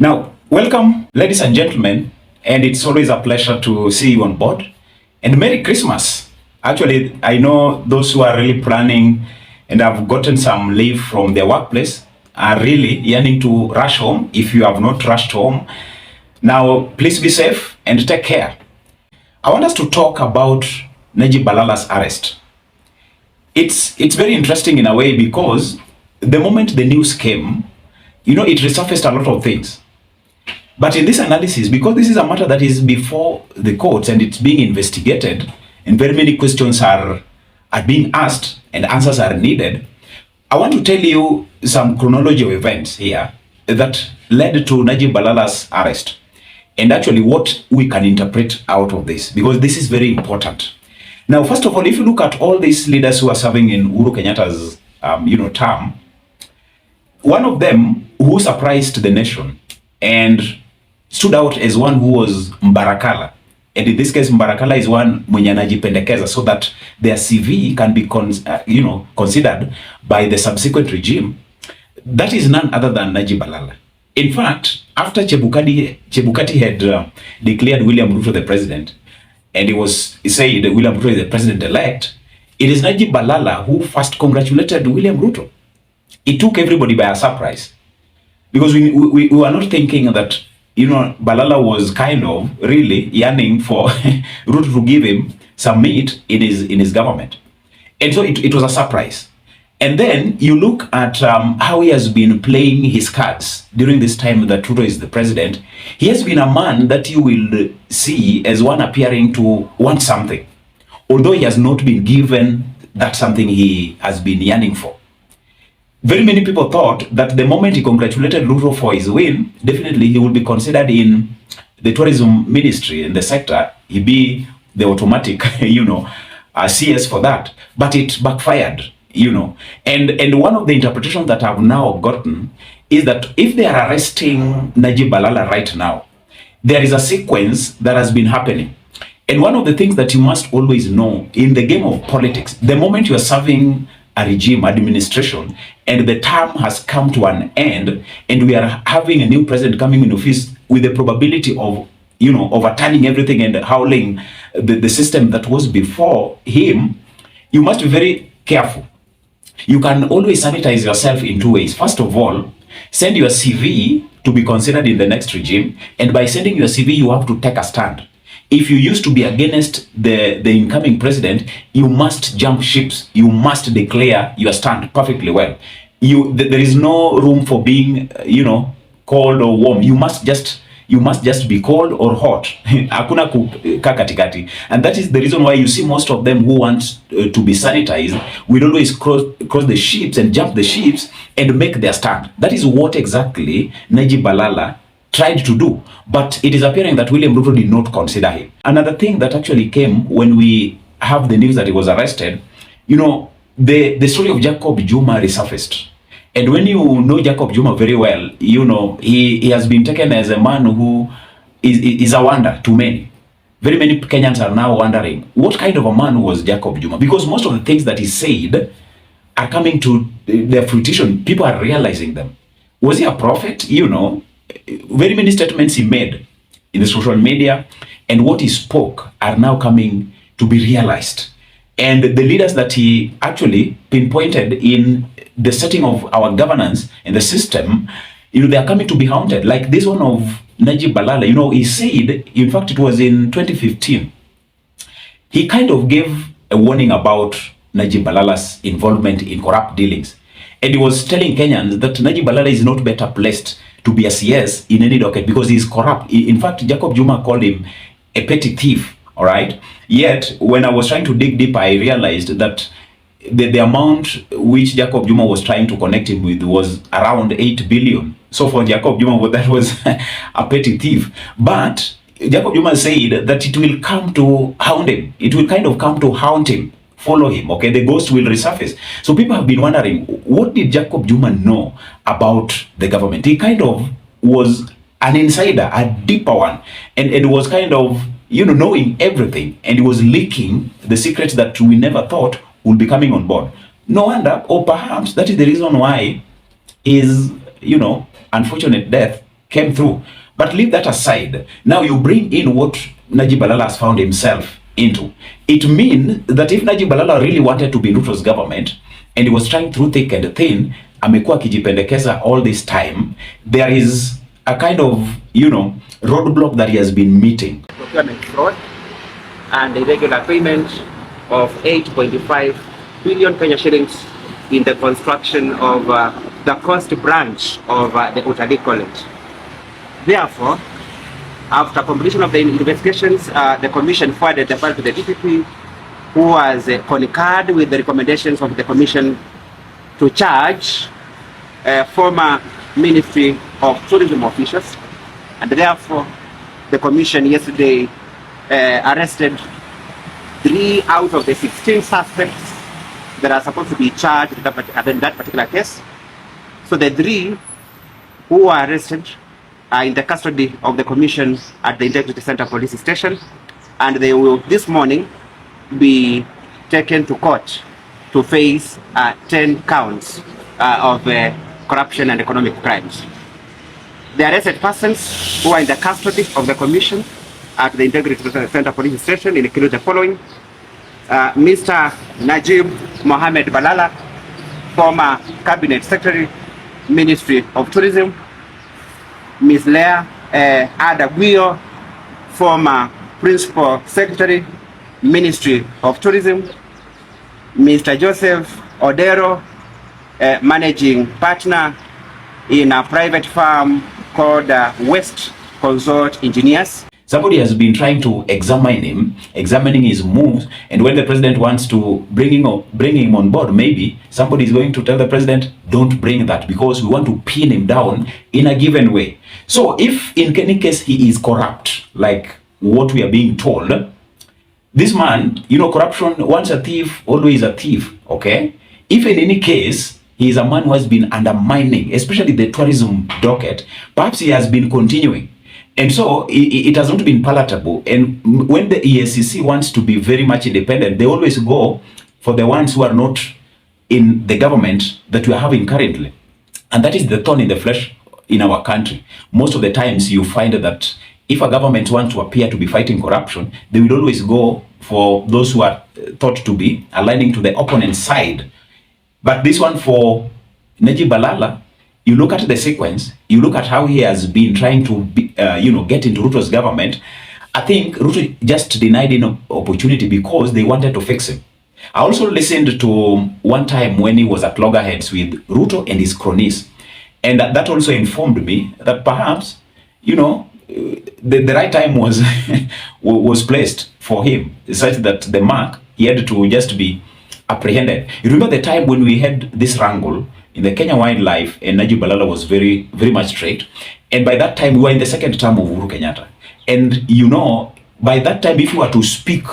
Now, welcome, ladies and gentlemen, and it's always a pleasure to see you on board. And Merry Christmas. Actually, I know those who are really planning and have gotten some leave from their workplace are really yearning to rush home. If you have not rushed home, now please be safe and take care. I want us to talk about Najib Balala's arrest. It's very interesting in a way because the moment the news came, it resurfaced a lot of things. But in this analysis, because this is a matter that is before the courts and it's being investigated, and very many questions are being asked and answers are needed, I want to tell you some chronology of events here that led to Najib Balala's arrest, and actually what we can interpret out of this, because this is very important. Now, first of all, if you look at all these leaders who are serving in Uhuru Kenyatta's term, one of them who surprised the nation and stood out as one who was Mbarakala. And in this case, Mbarakala is one mwenye anajipendekeza so that their CV can be considered by the subsequent regime. That is none other than Najib Balala. In fact, after Chebukati had declared William Ruto the president, and he said William Ruto is the president-elect, it is Najib Balala who first congratulated William Ruto. It took everybody by a surprise. Because we were not thinking that, Balala was kind of really yearning for Ruto to give him some meat in his government. And so it was a surprise. And then you look at how he has been playing his cards during this time that Ruto is the president. He has been a man that you will see as one appearing to want something, although he has not been given that something he has been yearning for. Very many people thought that the moment he congratulated Ruto for his win, definitely he would be considered in the tourism ministry, in the sector. He'd be the automatic, CS for that. But it backfired, And one of the interpretations that I've now gotten is that if they are arresting Najib Balala right now, there is a sequence that has been happening. And one of the things that you must always know in the game of politics, the moment you are serving a regime administration and the term has come to an end and we are having a new president coming in office with the probability of overturning everything and howling the system that was before him, you must be very careful. You can always sanitize yourself in two ways. First of all, send your CV to be considered in the next regime, and by sending your CV you have to take a stand. If you used to be against the incoming president, you must jump ships. You must declare your stand perfectly well. There is no room for being, cold or warm. You must just be cold or hot. Hakuna kukaa katikati. And that is the reason why you see most of them who want to be sanitized will always cross the ships and jump the ships and make their stand. That is what exactly Najib Balala tried to do, but it is appearing that William Ruto did not consider him. Another thing that actually came when we have the news that he was arrested, the story of Jacob Juma resurfaced. And when you know Jacob Juma very well, he has been taken as a man who is a wonder to many. Very many Kenyans are now wondering, what kind of a man was Jacob Juma? Because most of the things that he said are coming to their fruition. People are realizing them. Was he a prophet? Very many statements he made in the social media and what he spoke are now coming to be realized. And the leaders that he actually pinpointed in the setting of our governance and the system, they are coming to be haunted. Like this one of Najib Balala, he said, in fact, it was in 2015, he kind of gave a warning about Najib Balala's involvement in corrupt dealings. And he was telling Kenyans that Najib Balala is not better placed to be a CS in any docket because he is corrupt. In fact, Jacob Juma called him a petty thief, all right? Yet, when I was trying to dig deep, I realized that the amount which Jacob Juma was trying to connect him with was around 8 billion. So for Jacob Juma, that was a petty thief. But Jacob Juma said that it will come to hound him. It will kind of come to haunt him, follow him, okay? The ghost will resurface. So people have been wondering, what did Jacob Juma know about the government? He kind of was an insider, a deeper one, and was kind of, knowing everything, and he was leaking the secrets that we never thought would be coming on board. No wonder, or perhaps that is the reason why his, unfortunate death came through. But leave that aside. Now you bring in what Najib Balala has found himself into. It means that if Najib Balala really wanted to be Ruto's government and he was trying through thick and thin, amekuwa kijipendekeza all this time, there is a kind of, roadblock that he has been meeting. Procurement fraud and irregular payment of 8.5 billion Kenya shillings in the construction of the coast branch of the Utalii College. Therefore, after completion of the investigations, the commission forwarded the file to the DPP, who was concurred with the recommendations of the commission to charge former Ministry of Tourism officials, and therefore the commission yesterday arrested 3 out of the 16 suspects that are supposed to be charged in that particular case. So the 3 who were arrested are in the custody of the commission at the Integrity Center Police Station, and they will this morning be taken to court to face 10 counts of corruption and economic crimes. The arrested persons who are in the custody of the commission at the Integrity Center Police Station include the following: Mr. Najib Balala, former Cabinet Secretary, Ministry of Tourism; Ms. Leah Adaguio, former Principal Secretary, Ministry of Tourism; Mr. Joseph Odero, Managing Partner in a private firm called West Consort Engineers. Somebody has been trying to examine him, examining his moves, and when the president wants to bring him on board, maybe somebody is going to tell the president, don't bring that, because we want to pin him down in a given way. So if in any case he is corrupt, like what we are being told, this man, corruption, once a thief, always a thief, okay? If in any case he is a man who has been undermining, especially the tourism docket, perhaps he has been continuing. And so it has not been palatable. And when the EACC wants to be very much independent, they always go for the ones who are not in the government that we are having currently. And that is the thorn in the flesh in our country. Most of the times you find that if a government wants to appear to be fighting corruption, they will always go for those who are thought to be aligning to the opponent's side. But this one for Najib Balala, you look at the sequence, you look at how he has been trying to get into Ruto's government. I think Ruto just denied him opportunity because they wanted to fix him. I also listened to one time when he was at loggerheads with Ruto and his cronies. And that also informed me that perhaps, the right time was was placed for him, such that the mark, he had to just be apprehended. You remember the time when we had this wrangle in the Kenya wildlife and Najib Balala was very, very much straight. And by that time, we were in the second term of Uhuru Kenyatta. And by that time, if you were to speak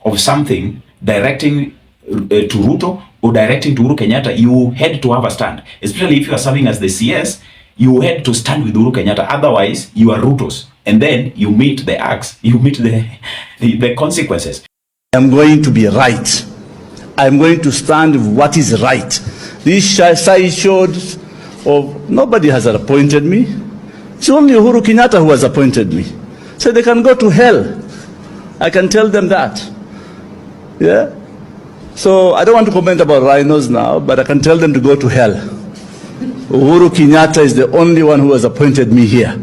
of something directing to Ruto or directing to Uhuru Kenyatta, you had to have a stand. Especially if you are serving as the CS, you had to stand with Uhuru Kenyatta. Otherwise, you are Ruto's. And then you meet the acts, you meet the consequences. I'm going to be right. I'm going to stand with what is right. These side shows of nobody has appointed me. It's only Uhuru Kenyatta who has appointed me. So they can go to hell. I can tell them that. Yeah? So I don't want to comment about rhinos now, but I can tell them to go to hell. Uhuru Kenyatta is the only one who has appointed me here.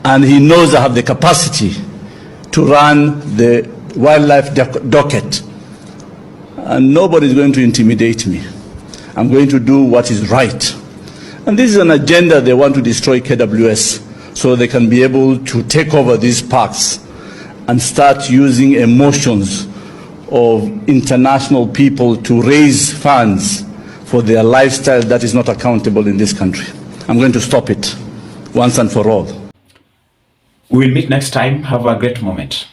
And he knows I have the capacity to run the wildlife docket. And nobody is going to intimidate me. I'm going to do what is right. And this is an agenda they want to destroy KWS so they can be able to take over these parks and start using emotions of international people to raise funds for their lifestyle that is not accountable in this country. I'm going to stop it once and for all. We will meet next time. Have a great moment.